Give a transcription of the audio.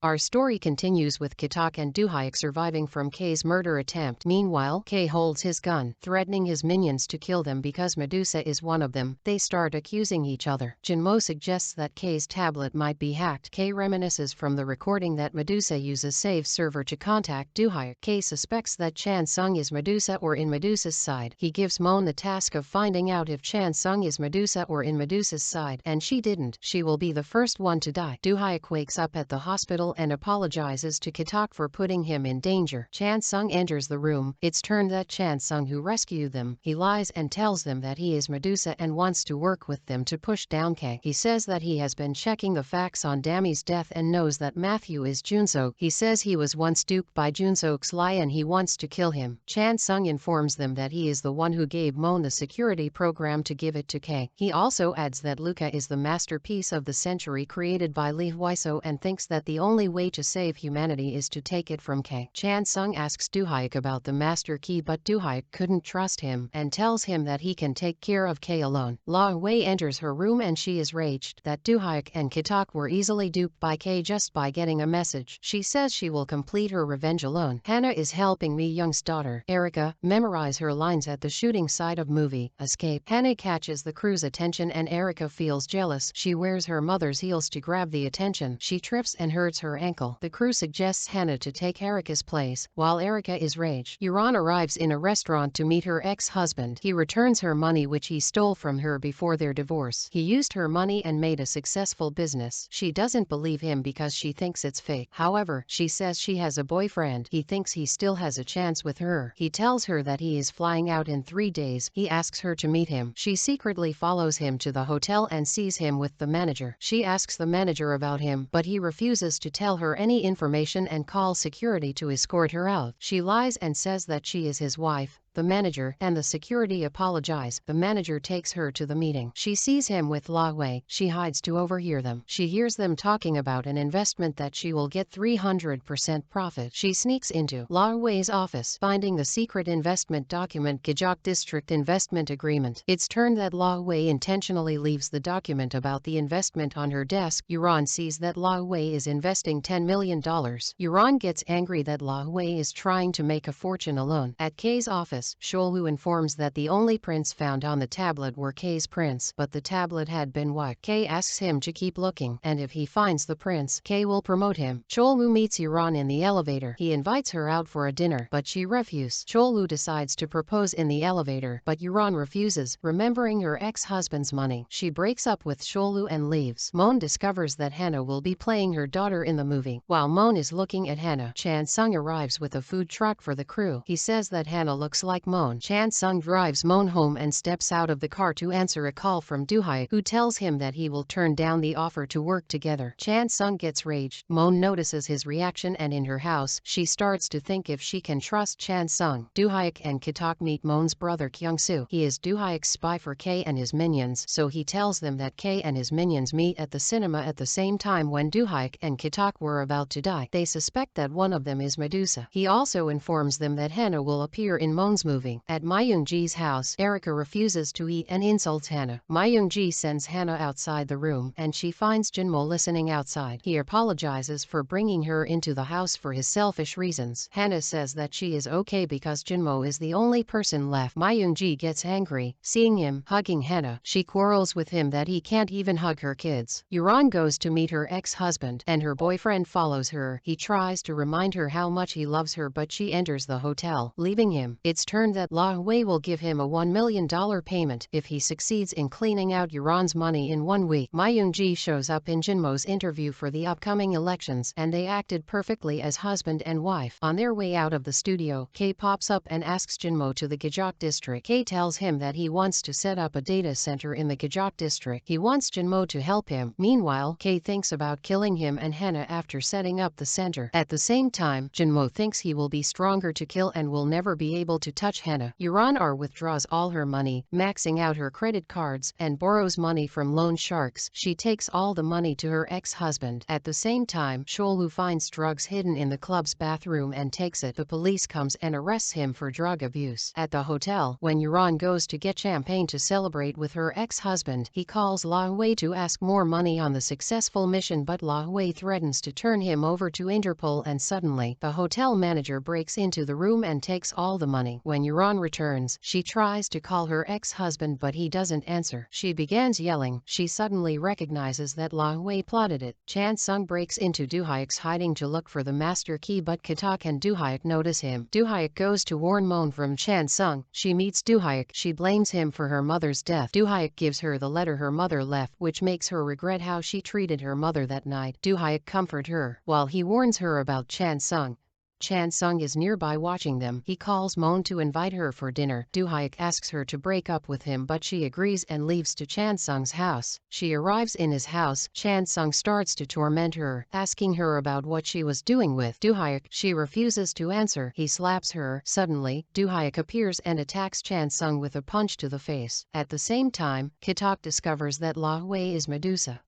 Our story continues with Kitak and Duhaik surviving from K's murder attempt. Meanwhile, K holds his gun, threatening his minions to kill them because Medusa is one of them. They start accusing each other. Jinmo suggests that K's tablet might be hacked. K reminisces from the recording that Medusa uses save server to contact Duhaik. K suspects that Chan Sung is Medusa or in Medusa's side. He gives Moon the task of finding out if Chan Sung is Medusa or in Medusa's side, and she didn't. She will be the first one to die. Duhaik wakes up at the hospital and apologizes to Kitak for putting him in danger. Chan Sung enters the room. It's turned that Chan Sung who rescued them. He lies and tells them that he is Medusa and wants to work with them to push down K. He says that he has been checking the facts on Dami's death and knows that Matthew is Junseok. He says he was once duped by Junseok's lie and he wants to kill him. Chan Sung informs them that he is the one who gave Moon the security program to give it to K. He also adds that Luca is the masterpiece of the century created by Lee Hwaiso and thinks that the only way to save humanity is to take it from K. Chan Sung asks Duhaik about the master key, but Duhaik couldn't trust him and tells him that he can take care of K alone. La Wei enters her room and she is raged that Duhaik and Kitak were easily duped by K just by getting a message. She says she will complete her revenge alone. Hannah is helping Mi Young's daughter, Erica, memorize her lines at the shooting site of movie Escape. Hannah catches the crew's attention and Erica feels jealous. She wears her mother's heels to grab the attention. She trips and hurts her ankle. The crew suggests Hannah to take Erica's place. While Erica is raged, Yuran arrives in a restaurant to meet her ex-husband. He returns her money which he stole from her before their divorce. He used her money and made a successful business. She doesn't believe him because she thinks it's fake. However, she says she has a boyfriend. He thinks he still has a chance with her. He tells her that he is flying out in 3 days. He asks her to meet him. She secretly follows him to the hotel and sees him with the manager. She asks the manager about him, but he refuses to tell her any information and calls security to escort her out. She lies and says that she is his wife. The manager and the security apologize. The manager takes her to the meeting. She sees him with La Wei. She hides to overhear them. She hears them talking about an investment that she will get 300% profit. She sneaks into La Wei's office, finding the secret investment document Gajok District Investment Agreement. It's turned that La Wei intentionally leaves the document about the investment on her desk. Yuran sees that La Wei is investing $10 million. Yuran gets angry that La Wei is trying to make a fortune alone. At K's office, Sholwoo informs that the only prints found on the tablet were K's prints, but the tablet had been wiped. K asks him to keep looking, and if he finds the prints, K will promote him. Sholwoo meets Yuran in the elevator. He invites her out for a dinner, but she refuses. Sholwoo decides to propose in the elevator, but Yuran refuses, remembering her ex-husband's money. She breaks up with Sholwoo and leaves. Moon discovers that Hannah will be playing her daughter in the movie. While Moon is looking at Hannah, Chan Sung arrives with a food truck for the crew. He says that Hannah looks like Moon. Chan Sung drives Moon home and steps out of the car to answer a call from Duhaik, who tells him that he will turn down the offer to work together. Chan Sung gets raged. Moon notices his reaction and in her house, she starts to think if she can trust Chan Sung. Duhaik and Kitak meet Moon's brother Kyung-soo. He is Duhaik's spy for K and his minions, so he tells them that K and his minions meet at the cinema at the same time when Duhaik and Kitak were about to die. They suspect that one of them is Medusa. He also informs them that Hannah will appear in Moon's movie. At Myung-ji's house, Erica refuses to eat and insults Hannah. Myung-ji sends Hannah outside the room, and she finds Jinmo listening outside. He apologizes for bringing her into the house for his selfish reasons. Hannah says that she is okay because Jinmo is the only person left. Myung-ji gets angry, seeing him hugging Hannah. She quarrels with him that he can't even hug her kids. Yuran goes to meet her ex-husband, and her boyfriend follows her. He tries to remind her how much he loves her, but she enters the hotel, leaving him. It's turned that La Wei will give him a $1 million payment if he succeeds in cleaning out Yuran's money in 1 week. Myung-ji shows up in Jinmo's interview for the upcoming elections, and they acted perfectly as husband and wife. On their way out of the studio, K pops up and asks Jinmo to the Gajok district. K tells him that he wants to set up a data center in the Gajok district. He wants Jinmo to help him. Meanwhile, K thinks about killing him and Hannah after setting up the center. At the same time, Jinmo thinks he will be stronger to kill and will never be able to touch Hannah. Yuran withdraws all her money, maxing out her credit cards, and borrows money from loan sharks. She takes all the money to her ex-husband. At the same time, Sholu finds drugs hidden in the club's bathroom and takes it. The police comes and arrests him for drug abuse. At the hotel, when Yuran goes to get champagne to celebrate with her ex-husband, he calls La Hui to ask more money on the successful mission, but La Hui threatens to turn him over to Interpol, and suddenly, the hotel manager breaks into the room and takes all the money. When Yuran returns, she tries to call her ex-husband, but he doesn't answer. She begins yelling. She suddenly recognizes that La Hui plotted it. Chan Sung breaks into Duhyuk's hiding to look for the master key, but Katak and Duhyuk notice him. Duhyuk goes to warn Moon from Chan Sung. She meets Duhyuk. She blames him for her mother's death. Duhyuk gives her the letter her mother left, which makes her regret how she treated her mother that night. Duhyuk comforts her, while he warns her about Chan Sung. Chan Sung is nearby watching them. He calls Moon to invite her for dinner. Duhyuk asks her to break up with him, but she agrees and leaves to Chan Sung's house. She arrives in his house. Chan Sung starts to torment her, asking her about what she was doing with Duhyuk. She refuses to answer. He slaps her. Suddenly, Duhyuk appears and attacks Chan Sung with a punch to the face. At the same time, Kitak discovers that La Hui is Medusa.